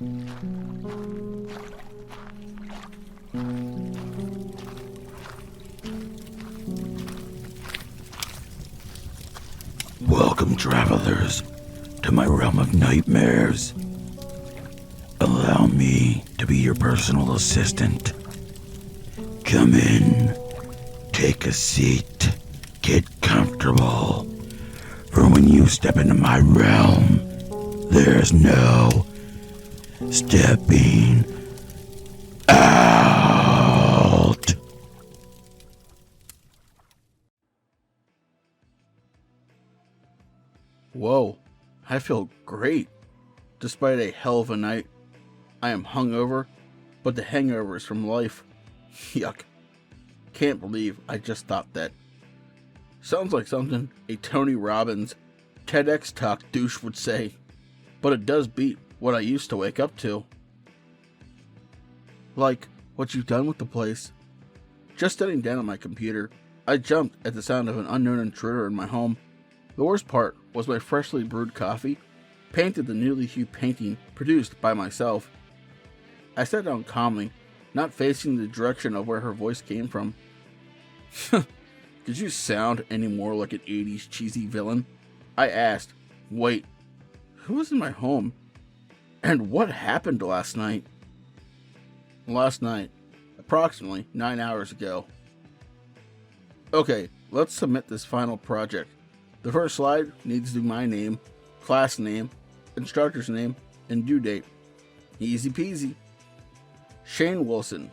Welcome, travelers, to my realm of nightmares. Allow me to be your personal assistant. Come in, take a seat, get comfortable. For when you step into my realm, there's no stepping out. Whoa, I feel great. Despite a hell of a night, I am hungover, but the hangover is from life. Yuck. Can't believe I just thought that. Sounds like something a Tony Robbins TEDx talk douche would say, but it does beat what I used to wake up to. Like what you've done with the place. Just sitting down at my computer, I jumped at the sound of an unknown intruder in my home. The worst part was my freshly brewed coffee painted the newly hued painting produced by myself. I sat down calmly, not facing the direction of where her voice came from. Did you sound any more like an 80s cheesy villain? I asked. Wait, who was in my home? And what happened last night? Last night, approximately 9 hours ago. Okay, let's submit this final project. The first slide needs to be my name, class name, instructor's name, and due date. Easy peasy. Shane Wilson,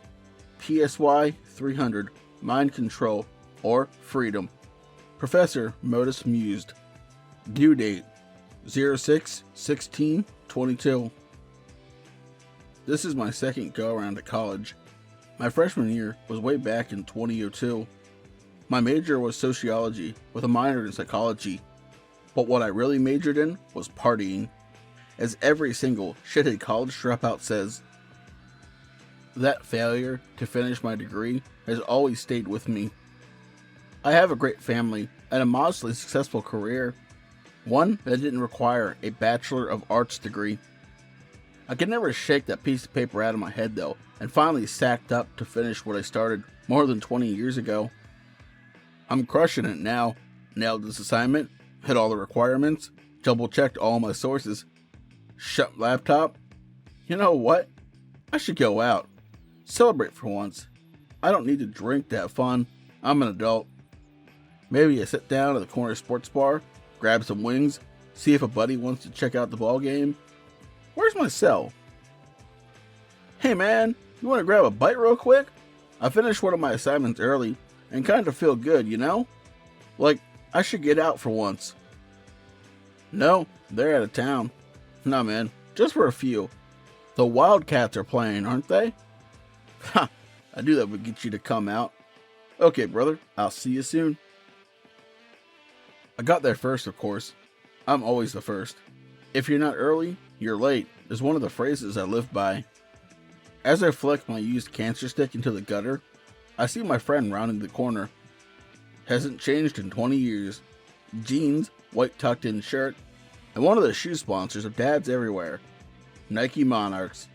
PSY 300, Mind Control, or Freedom. Professor Modus Mused. Due date 06/16/22. This is my second go around at college. My freshman year was way back in 2002. My major was sociology with a minor in psychology, but what I really majored in was partying, as every single shithead college dropout says. That failure to finish my degree has always stayed with me. I have a great family and a modestly successful career, one that didn't require a Bachelor of Arts degree. I could never shake that piece of paper out of my head though, and finally sacked up to finish what I started more than 20 years ago. I'm crushing it now. Nailed this assignment, hit all the requirements, double-checked all my sources. Shut laptop. You know what? I should go out. Celebrate for once. I don't need to drink to have fun. I'm an adult. Maybe I sit down at the corner sports bar, grab some wings, see if a buddy wants to check out the ball game. Where's my cell? Hey man, you want to grab a bite real quick? I finished one of my assignments early and kind of feel good, you know? Like, I should get out for once. No, they're out of town. Nah man, just for a few. The Wildcats are playing, aren't they? Ha, I knew that would get you to come out. Okay brother, I'll see you soon. I got there first, of course. I'm always the first. If you're not early, you're late is one of the phrases I live by. As I flick my used cancer stick into the gutter, I see my friend rounding the corner. Hasn't changed in 20 years. Jeans, white tucked in shirt, and one of the shoe sponsors of dads everywhere. Nike Monarchs.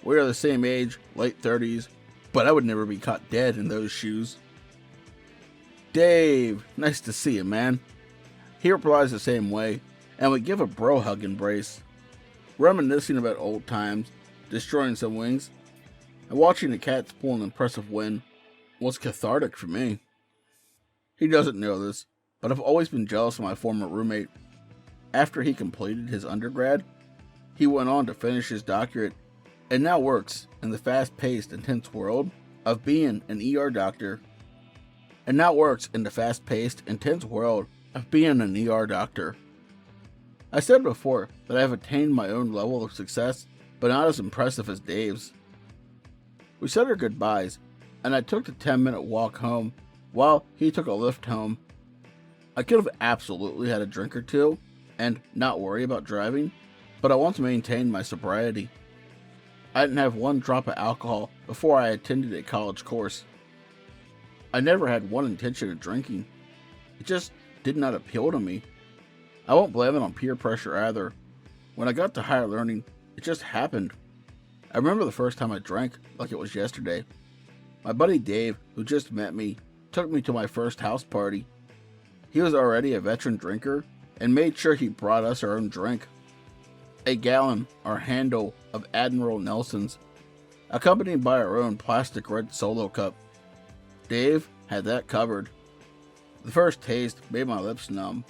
We are the same age, late 30s, but I would never be caught dead in those shoes. Dave, nice to see you, man. He replies the same way, and we give a bro hug embrace. Reminiscing about old times, destroying some wings, and watching the cats pull an impressive win was cathartic for me. He doesn't know this, but I've always been jealous of my former roommate. After he completed his undergrad, he went on to finish his doctorate and now works in the fast-paced, intense world of being an ER doctor. I said before that I have attained my own level of success, but not as impressive as Dave's. We said our goodbyes, and I took the 10-minute walk home while he took a lift home. I could have absolutely had a drink or two and not worry about driving, but I want to maintain my sobriety. I didn't have one drop of alcohol before I attended a college course. I never had one intention of drinking. It just did not appeal to me. I won't blame it on peer pressure either. When I got to higher learning, it It just happened. I remember the first time I drank like it was yesterday. My buddy Dave, who just met me, took me to my first house party. He was already a veteran drinker and made sure he brought us our own drink. A gallon or handle of Admiral Nelson's, accompanied by our own plastic red Solo cup. Dave had that covered. The first taste made my lips numb.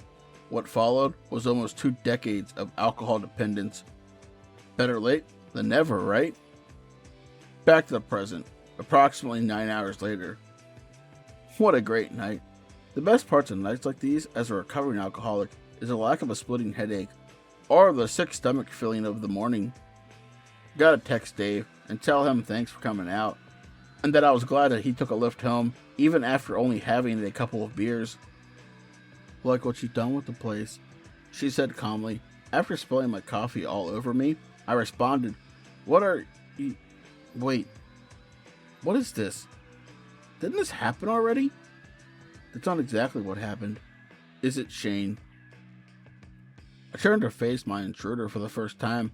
What followed was almost 2 decades of alcohol dependence. Better late than never, right? Back to the present, approximately 9 hours later. What a great night. The best parts of nights like these as a recovering alcoholic is the lack of a splitting headache or the sick stomach feeling of the morning. Gotta text Dave and tell him thanks for coming out, and that I was glad that he took a lift home even after only having a couple of beers. Like what you done with the place, she said calmly. After spilling my coffee all over me, I responded, What are you... Wait, what is this? Didn't this happen already? That's not exactly what happened. Is it, Shane? I turned to face my intruder for the first time.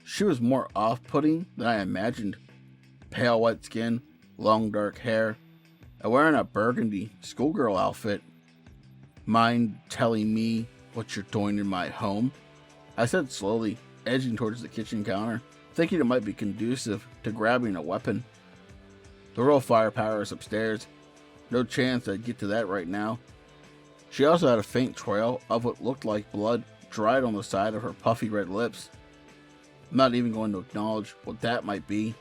She was more off-putting than I imagined. Pale white skin, long dark hair, and wearing a burgundy schoolgirl outfit. Mind telling me what you're doing in my home? I said slowly, edging towards the kitchen counter, thinking it might be conducive to grabbing a weapon. The real firepower is upstairs. No chance I'd get to that right now. She also had a faint trail of what looked like blood dried on the side of her puffy red lips. I'm not even going to acknowledge what that might be.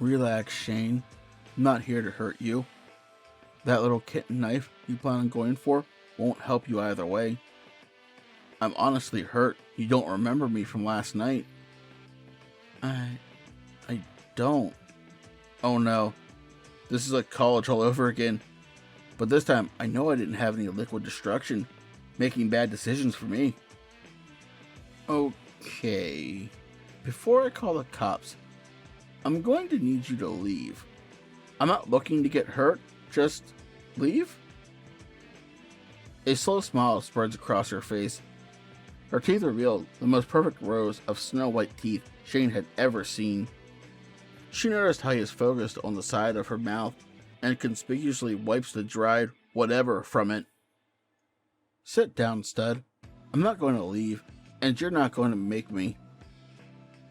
Relax, Shane. I'm not here to hurt you. That little kitten knife you plan on going for won't help you either way. I'm honestly hurt you don't remember me from last night. I don't. Oh no. This is like college all over again. But this time, I know I didn't have any liquid destruction, making bad decisions for me. Okay. Before I call the cops, I'm going to need you to leave. I'm not looking to get hurt, just leave? A slow smile spreads across her face. Her teeth revealed the most perfect rows of snow-white teeth Shane had ever seen. She noticed how he is focused on the side of her mouth and conspicuously wipes the dried whatever from it. Sit down, stud. I'm not going to leave, and you're not going to make me.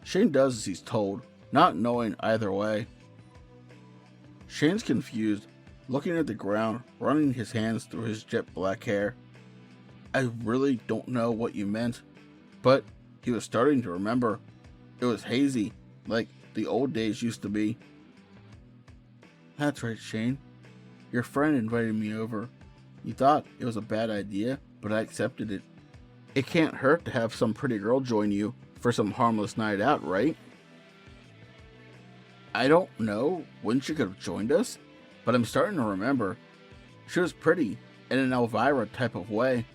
Shane does as he's told, not knowing either way. Shane's confused, looking at the ground, running his hands through his jet black hair. I really don't know what you meant, but he was starting to remember. It was hazy, like the old days used to be. That's right, Shane. Your friend invited me over. You thought it was a bad idea, but I accepted it. It can't hurt to have some pretty girl join you for some harmless night out, right? I don't know when she could have joined us, but I'm starting to remember. She was pretty, in an Elvira type of way.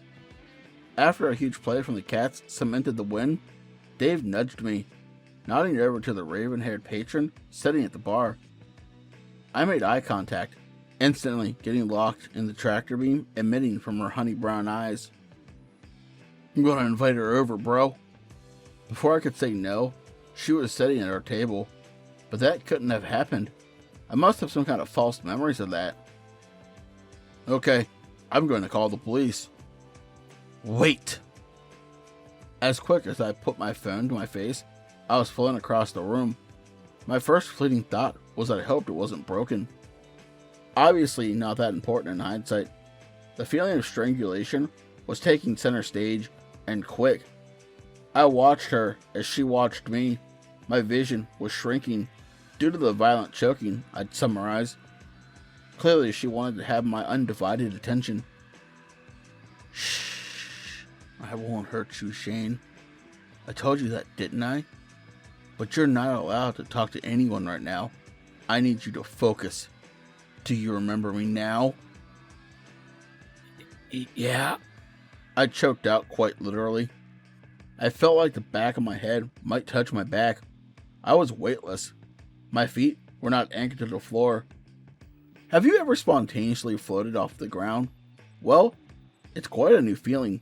After a huge play from the cats cemented the win, Dave nudged me, nodding over to the raven-haired patron sitting at the bar. I made eye contact, instantly getting locked in the tractor beam emitting from her honey brown eyes. I'm gonna invite her over, bro. Before I could say no, she was sitting at our table, but that couldn't have happened. I must have some kind of false memories of that. Okay, I'm going to call the police. Wait! As quick as I put my phone to my face, I was flown across the room. My first fleeting thought was that I hoped it wasn't broken. Obviously not that important in hindsight. The feeling of strangulation was taking center stage, and quick. I watched her as she watched me. My vision was shrinking due to the violent choking, I'd summarize. Clearly she wanted to have my undivided attention. Shh. I won't hurt you, Shane. I told you that, didn't I? But you're not allowed to talk to anyone right now. I need you to focus. Do you remember me now? Yeah. I choked out quite literally. I felt like the back of my head might touch my back. I was weightless. My feet were not anchored to the floor. Have you ever spontaneously floated off the ground? Well, it's quite a new feeling.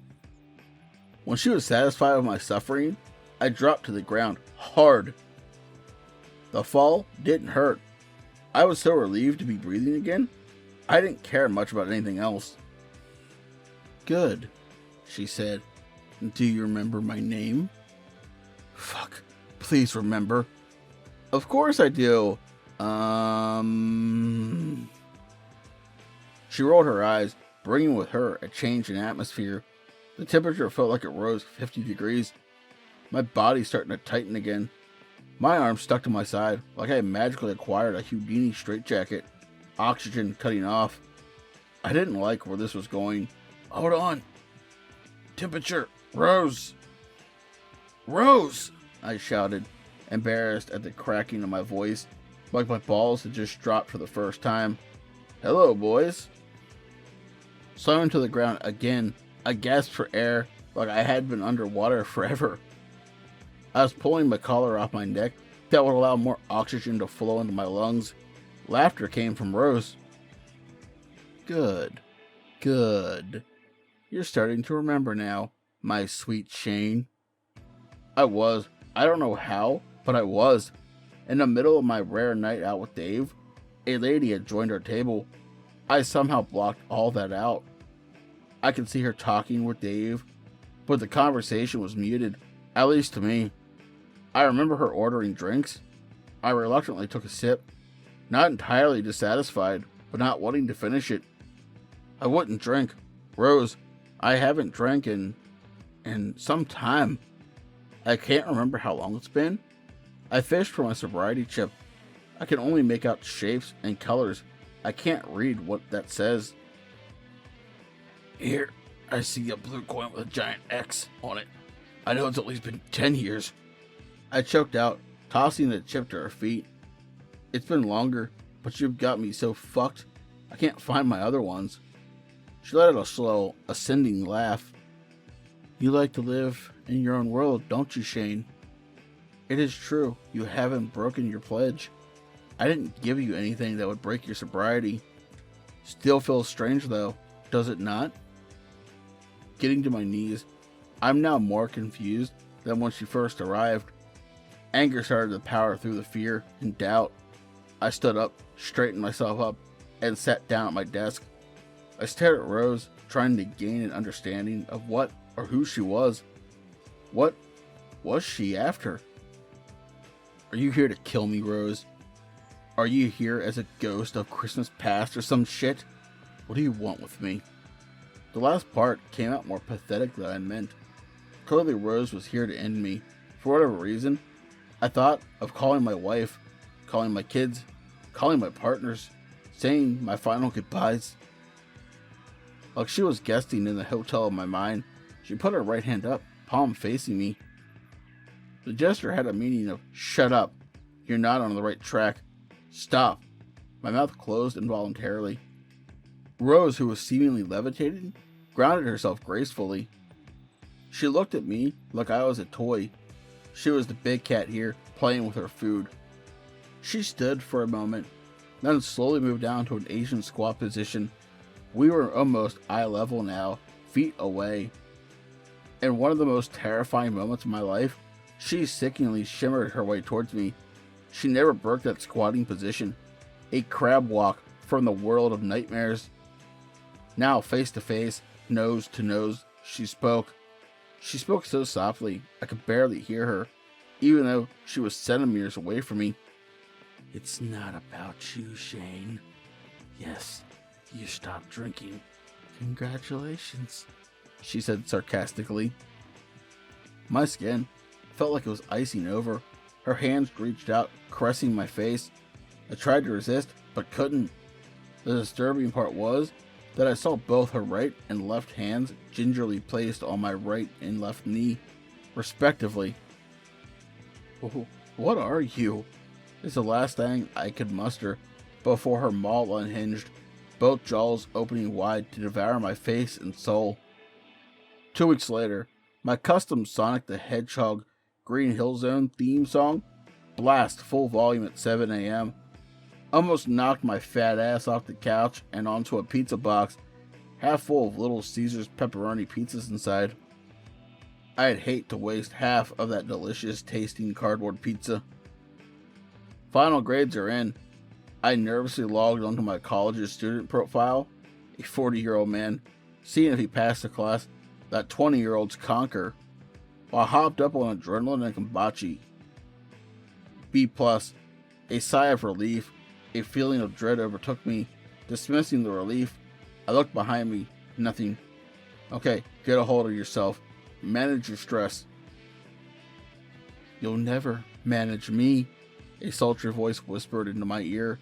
When she was satisfied with my suffering, I dropped to the ground hard. The fall didn't hurt. I was so relieved to be breathing again. I didn't care much about anything else. Good, she said. Do you remember my name? Fuck, please remember. Of course I do. She rolled her eyes, bringing with her a change in atmosphere. The temperature felt like it rose 50 degrees. My body's starting to tighten again. My arm stuck to my side like I had magically acquired a Houdini straitjacket. Oxygen cutting off. I didn't like where this was going. Hold on. Temperature rose. Rose! I shouted, embarrassed at the cracking of my voice, like my balls had just dropped for the first time. Hello, boys. Slammed to the ground again, I gasped for air like I had been underwater forever. I was pulling my collar off my neck that would allow more oxygen to flow into my lungs. Laughter came from Rose. Good. Good. You're starting to remember now, my sweet Shane. I don't know how, but I was. In the middle of my rare night out with Dave, a lady had joined our table. I somehow blocked all that out. I could see her talking with Dave, but the conversation was muted, at least to me. I remember her ordering drinks. I reluctantly took a sip, not entirely dissatisfied, but not wanting to finish it. I wouldn't drink. Rose, I haven't drank in some time. I can't remember how long it's been. I fished for my sobriety chip. I can only make out shapes and colors. I can't read what that says. Here, I see a blue coin with a giant X on it. I know it's at least been 10 years. I choked out, tossing the chip to her feet. It's been longer, but you've got me so fucked, I can't find my other ones. She let out a slow, ascending laugh. You like to live in your own world, don't you, Shane? It is true, you haven't broken your pledge. I didn't give you anything that would break your sobriety. Still feels strange though, does it not? Getting to my knees, I'm now more confused than when she first arrived. Anger started to power through the fear and doubt. I stood up, straightened myself up, and sat down at my desk. I stared at Rose, trying to gain an understanding of what or who she was. What was she after? Are you here to kill me, Rose? Are you here as a ghost of Christmas past or some shit? What do you want with me? The last part came out more pathetic than I meant. Clearly Rose was here to end me. For whatever reason, I thought of calling my wife, calling my kids, calling my partners, saying my final goodbyes. Like she was guesting in the hotel of my mind, she put her right hand up, palm facing me. The gesture had a meaning of, shut up, you're not on the right track, stop. My mouth closed involuntarily. Rose, who was seemingly levitating, grounded herself gracefully. She looked at me like I was a toy. She was the big cat here, playing with her food. She stood for a moment, then slowly moved down to an Asian squat position. We were almost eye level now, feet away. In one of the most terrifying moments of my life, she sickeningly shimmered her way towards me. She never broke that squatting position. A crab walk from the world of nightmares. Now face to face, nose to nose, she spoke. She spoke so softly, I could barely hear her, even though she was centimeters away from me. It's not about you, Shane. Yes, you stopped drinking. Congratulations, she said sarcastically. My skin felt like it was icing over. Her hands reached out, caressing my face. I tried to resist, but couldn't. The disturbing part was that I saw both her right and left hands gingerly placed on my right and left knee, respectively. What are you? Is the last thing I could muster before her maw unhinged, both jaws opening wide to devour my face and soul. 2 weeks later, my custom Sonic the Hedgehog Green Hill Zone theme song blast full volume at 7 a.m. almost knocked my fat ass off the couch and onto a pizza box half full of Little Caesars pepperoni pizzas inside. I'd hate to waste half of that delicious tasting cardboard pizza. Final grades are in. I nervously logged onto my college's student profile, a 40-year-old man, seeing if he passed the class that 20-year-olds conquer, while hopped up on adrenaline and kombucha. B+, a sigh of relief, a feeling of dread overtook me. Dismissing the relief, I looked behind me, nothing. Okay, get a hold of yourself. Manage your stress. You'll never manage me, a sultry voice whispered into my ear,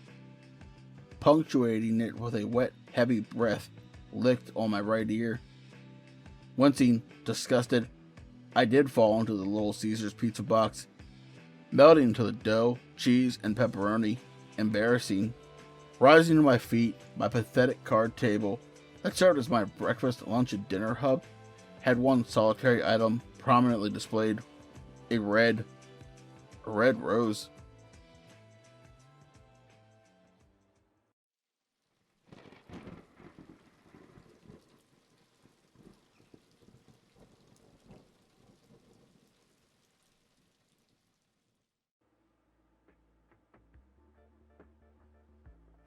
punctuating it with a wet, heavy breath licked on my right ear. Wincing, disgusted, I did fall into the Little Caesars pizza box, melting into the dough, cheese, and pepperoni. Embarrassing. Rising to my feet, my pathetic card table that served as my breakfast, lunch, and dinner hub had one solitary item prominently displayed: a red rose.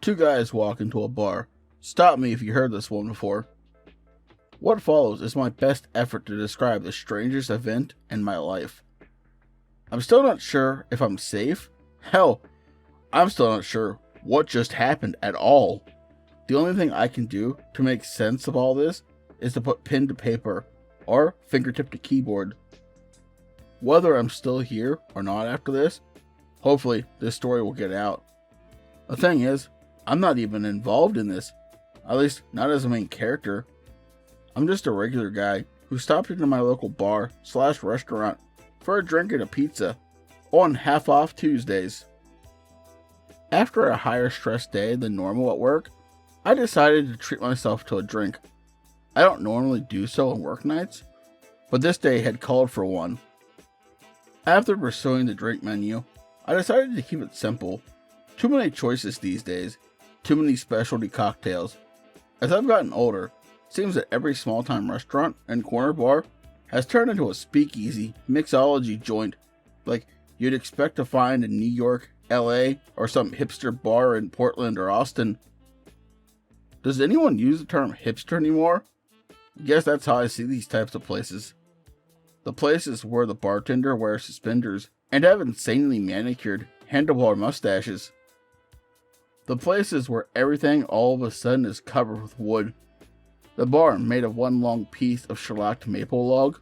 Two guys walk into a bar. Stop me if you heard this one before. What follows is my best effort to describe the strangest event in my life. I'm still not sure if I'm safe. Hell, I'm still not sure what just happened at all. The only thing I can do to make sense of all this is to put pen to paper or fingertip to keyboard. Whether I'm still here or not after this, hopefully this story will get out. The thing is, I'm not even involved in this, at least not as a main character. I'm just a regular guy who stopped into my local bar/restaurant for a drink and a pizza on half-off Tuesdays. After a higher stress day than normal at work, I decided to treat myself to a drink. I don't normally do so on work nights, but this day had called for one. After pursuing the drink menu, I decided to keep it simple. Too many choices these days, too many specialty cocktails. As I've gotten older, it seems that every small-time restaurant and corner bar has turned into a speakeasy mixology joint, like you'd expect to find in New York, LA, or some hipster bar in Portland or Austin. Does anyone use the term hipster anymore? I guess that's how I see these types of places. The places where the bartender wears suspenders and have insanely manicured handlebar mustaches. The places where everything all of a sudden is covered with wood. The bar made of one long piece of shellacked maple log.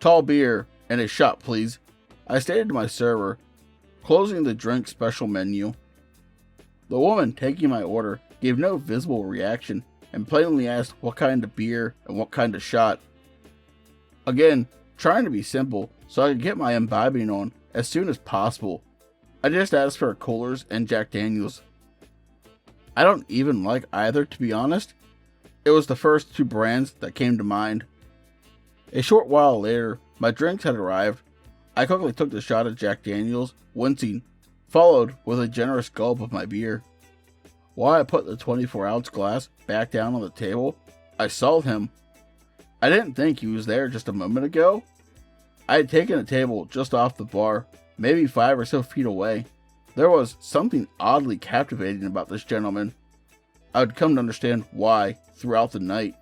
Tall beer and a shot, please, I stated to my server, closing the drink special menu. The woman taking my order gave no visible reaction and plainly asked what kind of beer and what kind of shot. Again, trying to be simple so I could get my imbibing on as soon as possible, I just asked for Coolers and Jack Daniels. I don't even like either, to be honest. It was the first two brands that came to mind. A short while later, my drinks had arrived. I quickly took the shot of Jack Daniels, wincing, followed with a generous gulp of my beer. While I put the 24-ounce glass back down on the table, I saw him. I didn't think he was there just a moment ago. I had taken a table just off the bar, maybe 5 or so feet away. There was something oddly captivating about this gentleman. I would come to understand why throughout the night.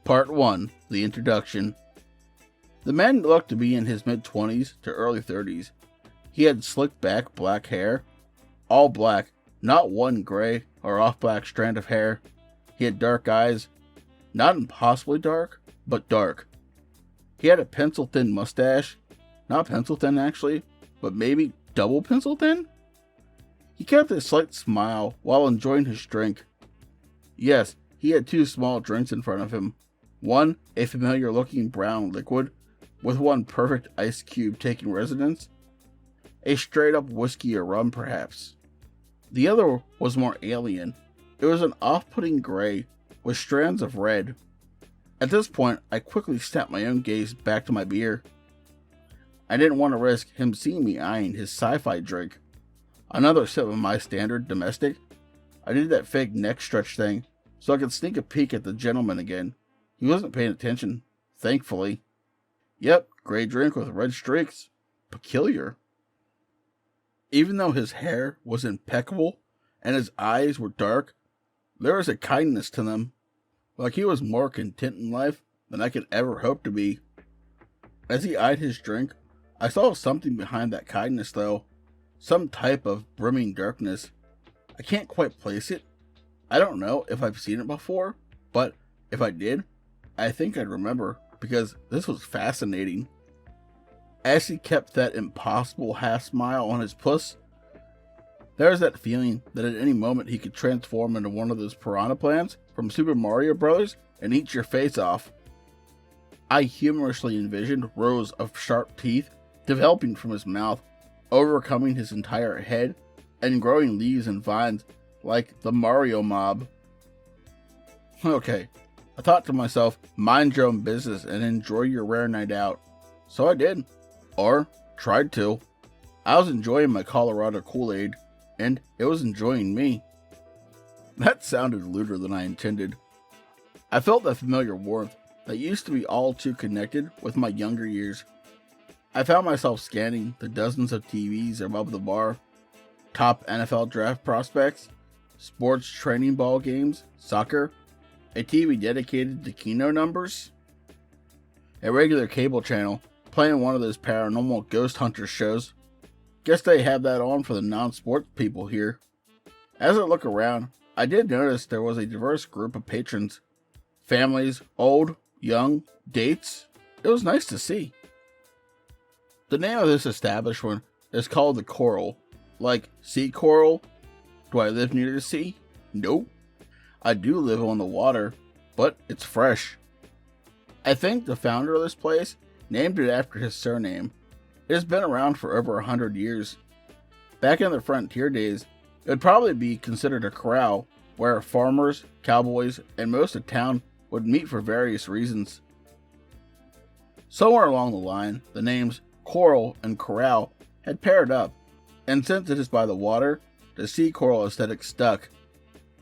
Part 1. The Introduction. The man looked to be in his mid-20s to early 30s. He had slicked back black hair, all black, not one gray or off-black strand of hair. He had dark eyes, not impossibly dark, but dark. He had a pencil-thin mustache, not pencil-thin actually, but maybe double pencil-thin? He kept a slight smile while enjoying his drink. Yes, he had 2 small drinks in front of him. One, a familiar-looking brown liquid, with one perfect ice cube taking residence. A straight-up whiskey or rum, perhaps. The other was more alien. It was an off-putting gray, with strands of red. At this point, I quickly snapped my own gaze back to my beer. I didn't want to risk him seeing me eyeing his sci-fi drink. Another sip of my standard domestic. I did that fake neck stretch thing, so I could sneak a peek at the gentleman again. He wasn't paying attention. thankfully. Yep, gray drink with red streaks. Peculiar. Even though his hair was impeccable and his eyes were dark, there was a kindness to them, like he was more content in life than I could ever hope to be. As he eyed his drink, I saw something behind that kindness though, some type of brimming darkness. I can't quite place it. I don't know if I've seen it before, but if I did, I think I'd remember, because this was fascinating. As he kept that impossible half smile on his puss, there was that feeling that at any moment he could transform into one of those piranha plants from Super Mario Bros. And eat your face off. I humorously envisioned rows of sharp teeth developing from his mouth, overcoming his entire head, and growing leaves and vines like the Mario mob. Okay, I thought to myself, mind your own business and enjoy your rare night out. So I did. Or tried to. I was enjoying my Colorado Kool-Aid, and it was enjoying me. That sounded lewder than I intended. I felt that familiar warmth that used to be all too connected with my younger years. I found myself scanning the dozens of TVs above the bar, top NFL draft prospects, sports training ball games, soccer, a TV dedicated to Keno numbers, a regular cable channel playing one of those paranormal ghost hunter shows. Guess they have that on for the non-sports people here. As I look around, I did notice there was a diverse group of patrons. Families, old, young, dates. It was nice to see. The name of this establishment is called the Corral. Like sea coral? Do I live near the sea? Nope. I do live on the water, but it's fresh. I think the founder of this place named it after his surname. It has been around for over 100 years. Back in the frontier days, it would probably be considered a corral where farmers, cowboys, and most of town would meet for various reasons. Somewhere along the line, the names Corral and Corral had paired up, and since it is by the water, the sea coral aesthetic stuck.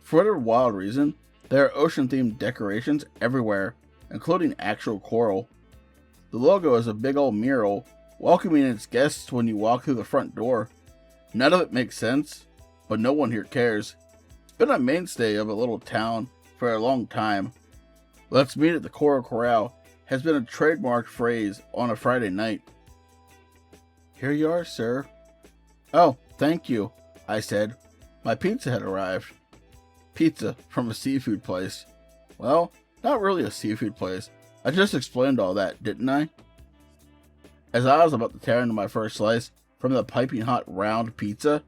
For whatever wild reason, there are ocean-themed decorations everywhere, including actual coral. The logo is a big old mural, welcoming its guests when you walk through the front door. None of it makes sense, but no one here cares. It's been a mainstay of a little town for a long time. Let's meet at the Corral has been a trademarked phrase on a Friday night. Here you are, sir. Oh, thank you, I said. My pizza had arrived. Pizza from a seafood place. Well, not really a seafood place. I just explained all that, didn't I? As I was about to tear into my first slice from the piping hot round pizza,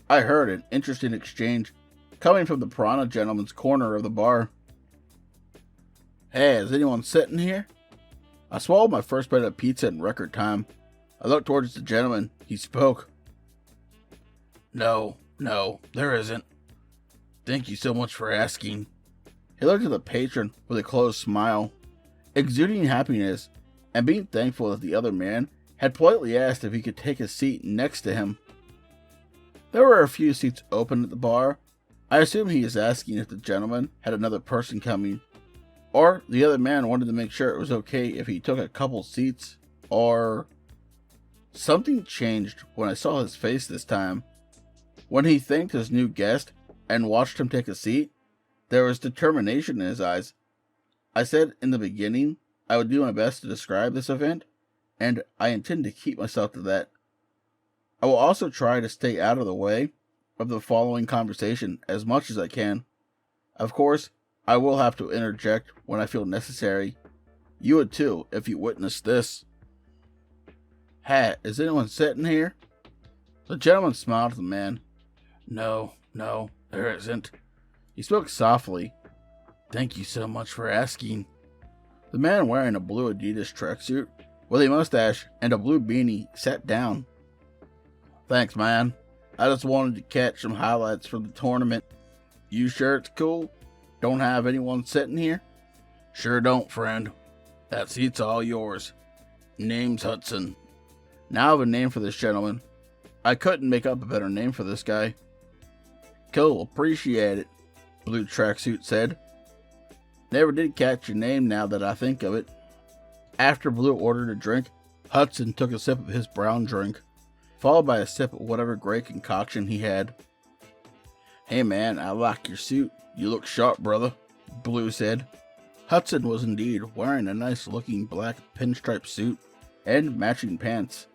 I heard an interesting exchange coming from the piranha gentleman's corner of the bar. Hey, is anyone sitting here? I swallowed my first bite of pizza in record time. I looked towards the gentleman. He spoke. No, there isn't. Thank you so much for asking. He looked at the patron with a closed smile, exuding happiness and being thankful that the other man had politely asked if he could take a seat next to him. There were a few seats open at the bar. I assume he is asking if the gentleman had another person coming, or the other man wanted to make sure it was okay if he took a couple seats, or... Something changed when I saw his face this time. When he thanked his new guest and watched him take a seat, there was determination in his eyes. I said in the beginning I would do my best to describe this event, and I intend to keep myself to that. I will also try to stay out of the way of the following conversation as much as I can. Of course, I will have to interject when I feel necessary. You would too if you witnessed this. Hat, is anyone sitting here? The gentleman smiled at the man. No, there isn't. He spoke softly. Thank you so much for asking. The man wearing a blue Adidas tracksuit with a mustache and a blue beanie sat down. Thanks, man. I just wanted to catch some highlights from the tournament. You sure it's cool? Don't have anyone sitting here? Sure don't, friend. That seat's all yours. Name's Hudson. Now I have a name for this gentleman. I couldn't make up a better name for this guy. Cool, appreciate it, Blue Tracksuit said. Never did catch your name now that I think of it. After Blue ordered a drink, Hudson took a sip of his brown drink, followed by a sip of whatever great concoction he had. "Hey man, I like your suit. You look sharp, brother," Blue said. Hudson was indeed wearing a nice looking black pinstripe suit and matching pants,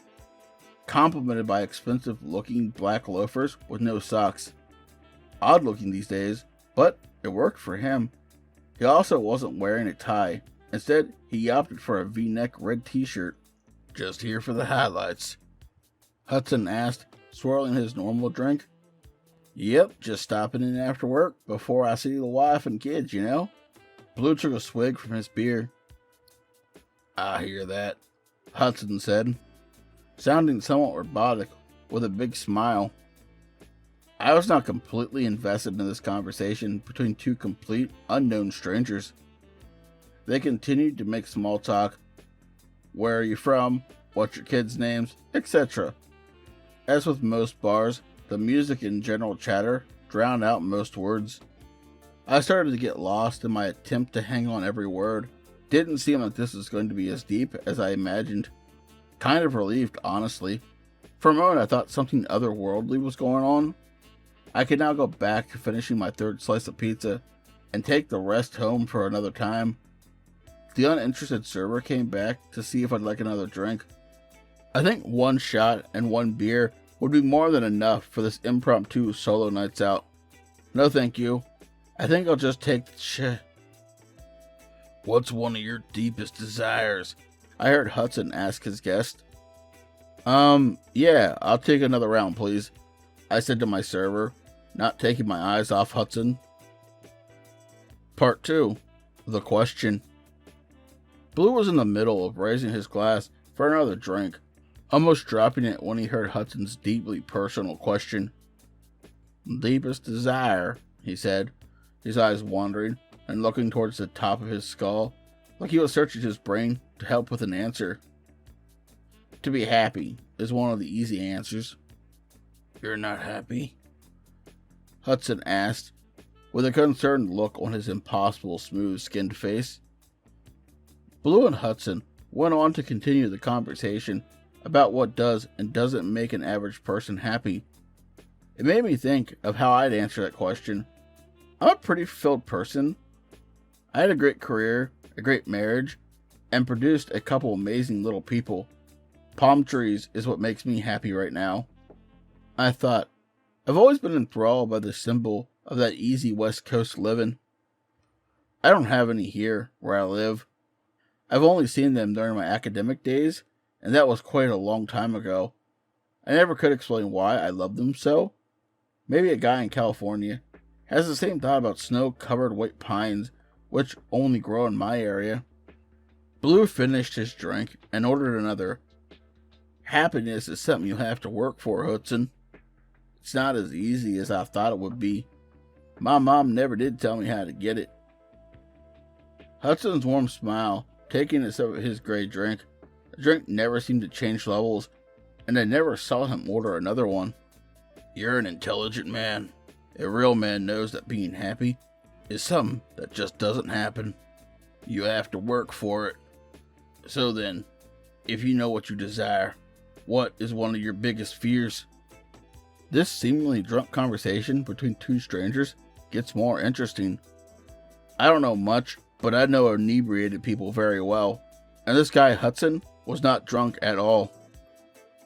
complemented by expensive looking black loafers with no socks. Odd looking these days, but it worked for him. He also wasn't wearing a tie. Instead, he opted for a V-neck red t-shirt. "Just here for the highlights?" Hudson asked, swirling his normal drink. "Yep, just stopping in after work before I see the wife and kids, you know." Blue took a swig from his beer. "I hear that," Hudson said, sounding somewhat robotic with a big smile. I was not completely invested in this conversation between two complete unknown strangers. They continued to make small talk. Where are you from? What's your kids' names? Etc. As with most bars, the music and general chatter drowned out most words. I started to get lost in my attempt to hang on every word. Didn't seem like this was going to be as deep as I imagined. Kind of relieved, honestly. For a moment I thought something otherworldly was going on. I could now go back to finishing my third slice of pizza and take the rest home for another time. The uninterested server came back to see if I'd like another drink. I think one shot and one beer would be more than enough for this impromptu solo nights out. No thank you. I think I'll just take the "What's one of your deepest desires?" I heard Hudson ask his guest. Yeah, I'll take another round, please," I said to my server, not taking my eyes off Hudson. Part 2. The question. Blue was in the middle of raising his glass for another drink, almost dropping it when he heard Hudson's deeply personal question. "Deepest desire," he said, his eyes wandering and looking towards the top of his skull, like he was searching his brain to help with an answer. "To be happy" is one of the easy answers. "You're not happy?" Hudson asked, with a concerned look on his impossible smooth-skinned face. Blue and Hudson went on to continue the conversation about what does and doesn't make an average person happy. It made me think of how I'd answer that question. I'm a pretty fulfilled person. I had a great career, a great marriage, and produced a couple amazing little people. Palm trees is what makes me happy right now. I thought, I've always been enthralled by the symbol of that easy West Coast living. I don't have any here where I live. I've only seen them during my academic days, and that was quite a long time ago. I never could explain why I loved them so. Maybe a guy in California has the same thought about snow-covered white pines, which only grow in my area. Blue finished his drink and ordered another. "Happiness is something you'll have to work for, Hudson. It's not as easy as I thought it would be. My mom never did tell me how to get it." Hudson's warm smile, taking a sip of his gray drink. The drink never seemed to change levels, and I never saw him order another one. "You're an intelligent man. A real man knows that being happy is something that just doesn't happen. You have to work for it. So then, if you know what you desire, what is one of your biggest fears?" This seemingly drunk conversation between two strangers gets more interesting. I don't know much, but I know inebriated people very well, and this guy Hudson was not drunk at all.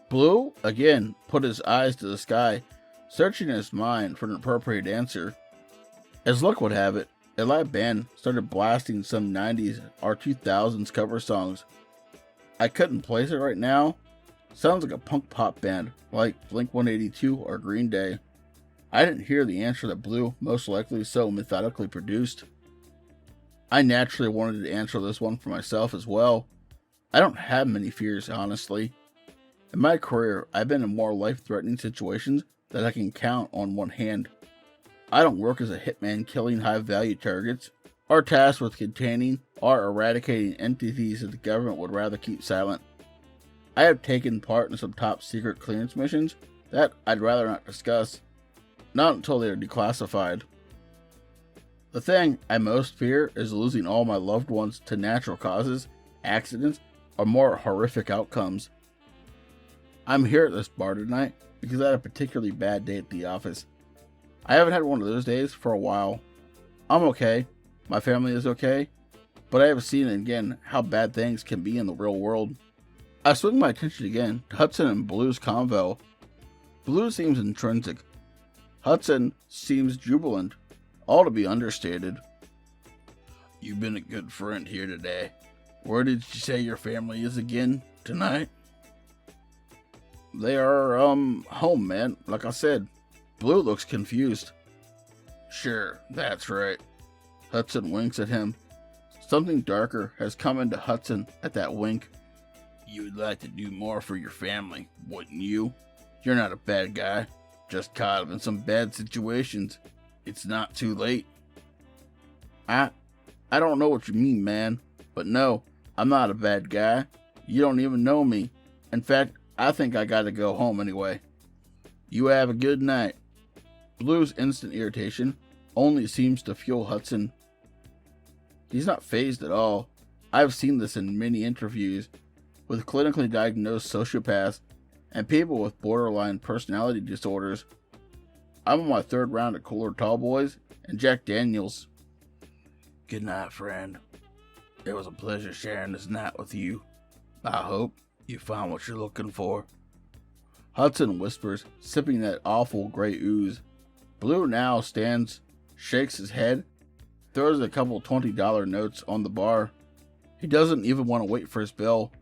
Blue, again, put his eyes to the sky, searching in his mind for an appropriate answer. As luck would have it, a live band started blasting some 90s or 2000s cover songs. I couldn't place it right now. Sounds like a punk pop band, like Blink-182 or Green Day. I didn't hear the answer that Blue most likely so methodically produced. I naturally wanted to answer this one for myself as well. I don't have many fears, honestly. In my career, I've been in more life-threatening situations that I can count on one hand. I don't work as a hitman killing high-value targets, or tasked with containing or eradicating entities that the government would rather keep silent. I have taken part in some top-secret clearance missions that I'd rather not discuss, not until they are declassified. The thing I most fear is losing all my loved ones to natural causes, accidents, or more horrific outcomes. I'm here at this bar tonight because I had a particularly bad day at the office. I haven't had one of those days for a while. I'm okay. My family is okay. But I have seen again how bad things can be in the real world. I swing my attention again to Hudson and Blue's convo. Blue seems intrinsic. Hudson seems jubilant. All to be understated. You've been a good friend here today. Where did you say your family is again tonight? They are, home, man. Like I said. Blue looks confused. Sure, that's right. Hudson winks at him. Something darker has come into Hudson at that wink. You would like to do more for your family, wouldn't you? You're not a bad guy. Just caught up in some bad situations. It's not too late. I don't know what you mean, man. But no, I'm not a bad guy. You don't even know me. In fact, I think I gotta go home anyway. You have a good night. Blue's instant irritation only seems to fuel Hudson. He's not fazed at all. I've seen this in many interviews with clinically diagnosed sociopaths and people with borderline personality disorders. I'm on my third round of Cooler Tall Boys and Jack Daniels. Good night, friend. It was a pleasure sharing this night with you. I hope you found what you're looking for. Hudson whispers, sipping that awful gray ooze. Blue now stands, shakes his head, throws a couple $20 notes on the bar. He doesn't even want to wait for his bill.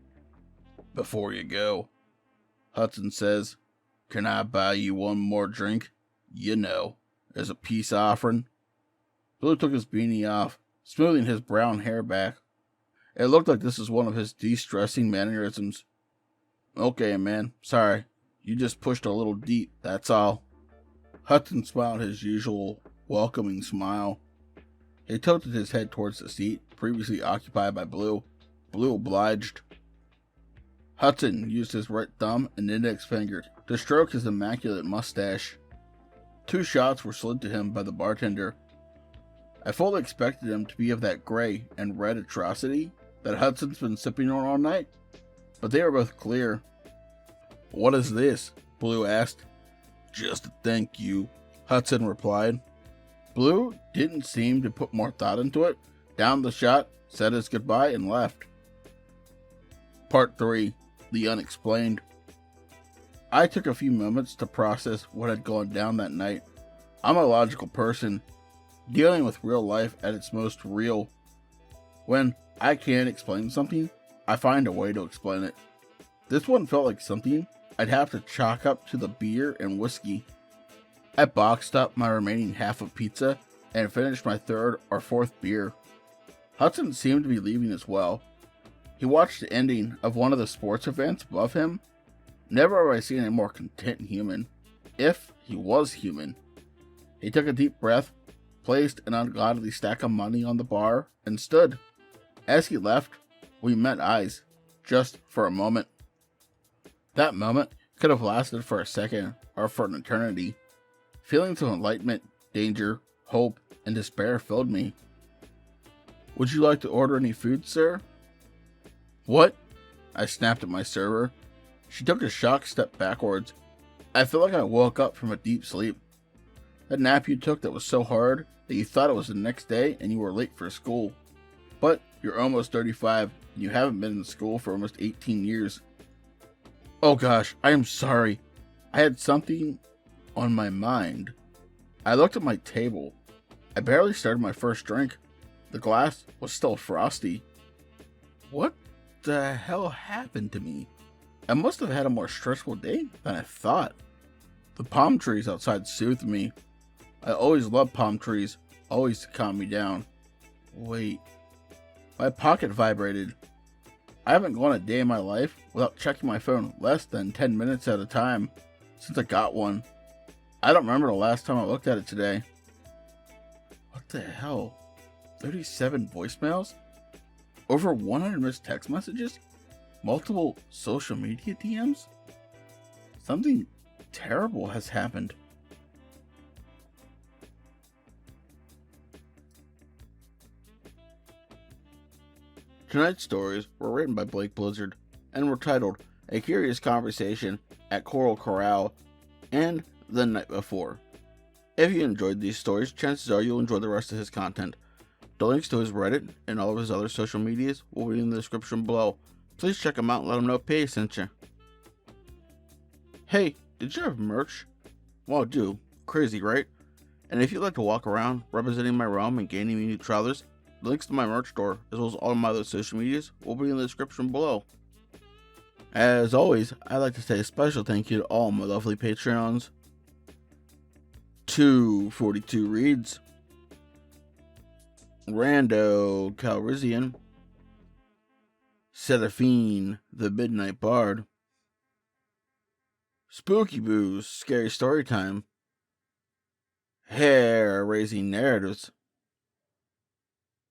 Before you go, Hudson says, can I buy you one more drink? You know, as a peace offering. Blue took his beanie off, smoothing his brown hair back. It looked like this was one of his de-stressing mannerisms. Okay, man, sorry. You just pushed a little deep, that's all. Hudson smiled his usual welcoming smile. He tilted his head towards the seat previously occupied by Blue. Blue obliged. Hudson used his right thumb and index finger to stroke his immaculate mustache. 2 shots were slid to him by the bartender. I fully expected him to be of that gray and red atrocity that Hudson's been sipping on all night, but they were both clear. What is this? Blue asked. Just a thank you, Hudson replied. Blue didn't seem to put more thought into it, downed the shot, said his goodbye, and left. Part 3. The Unexplained. I took a few moments to process what had gone down that night. I'm a logical person, dealing with real life at its most real. When I can't explain something, I find a way to explain it. This one felt like something I'd have to chalk up to the beer and whiskey. I boxed up my remaining half of pizza and finished my 3rd or 4th beer. Hudson seemed to be leaving as well. He watched the ending of one of the sports events above him. Never have I seen a more content human, if he was human. He took a deep breath, placed an ungodly stack of money on the bar, and stood. As he left, we met eyes, just for a moment. That moment could have lasted for a second or for an eternity. Feelings of enlightenment, danger, hope, and despair filled me. Would you like to order any food, sir? What? I snapped at my server. She took a shocked step backwards. I feel like I woke up from a deep sleep. That nap you took that was so hard that you thought it was the next day and you were late for school. But you're almost 35 and you haven't been in school for almost 18 years. Oh gosh, I am sorry. I had something on my mind. I looked at my table. I barely started my first drink. The glass was still frosty. What the hell happened to me? I must have had a more stressful day than I thought. The palm trees outside soothed me. I always loved palm trees, always to calm me down. Wait. My pocket vibrated. I haven't gone a day in my life without checking my phone less than 10 minutes at a time since I got one. I don't remember the last time I looked at it today. What the hell? 37 voicemails? Over 100 missed text messages? Multiple social media DMs? Something terrible has happened. Tonight's stories were written by Blake Blizzard and were titled A Curious Conversation at Corral and The Night Before. If you enjoyed these stories, chances are you'll enjoy the rest of his content. The links to his Reddit and all of his other social medias will be in the description below. Please check him out and let him know PA sent you. Hey, did you have merch? Well, do. Crazy, right? And if you'd like to walk around representing my realm and gaining me new travelers, the links to my merch store, as well as all of my other social medias, will be in the description below. As always, I'd like to say a special thank you to all my lovely Patreons. 242 Reads, Rando Calrissian, Seraphine the Midnight Bard, Spooky Boo's Scary Storytime, Hair Raising Narratives,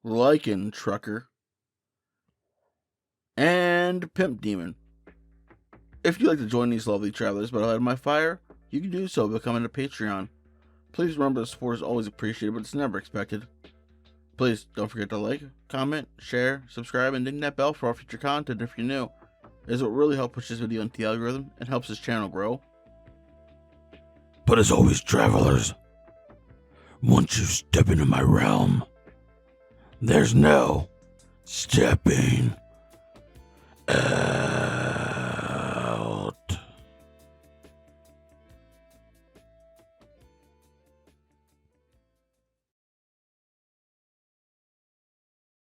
Lycan Trucker, and Pimp Demon. If you'd like to join these lovely travelers but light my fire, you can do so by becoming a Patreon. Please remember the support is always appreciated, but it's never expected. Please don't forget to like, comment, share, subscribe, and ding that bell for all future content if you're new. It is what really helps push this video into the algorithm and helps this channel grow. But as always, travelers, once you step into my realm, there's no stepping out.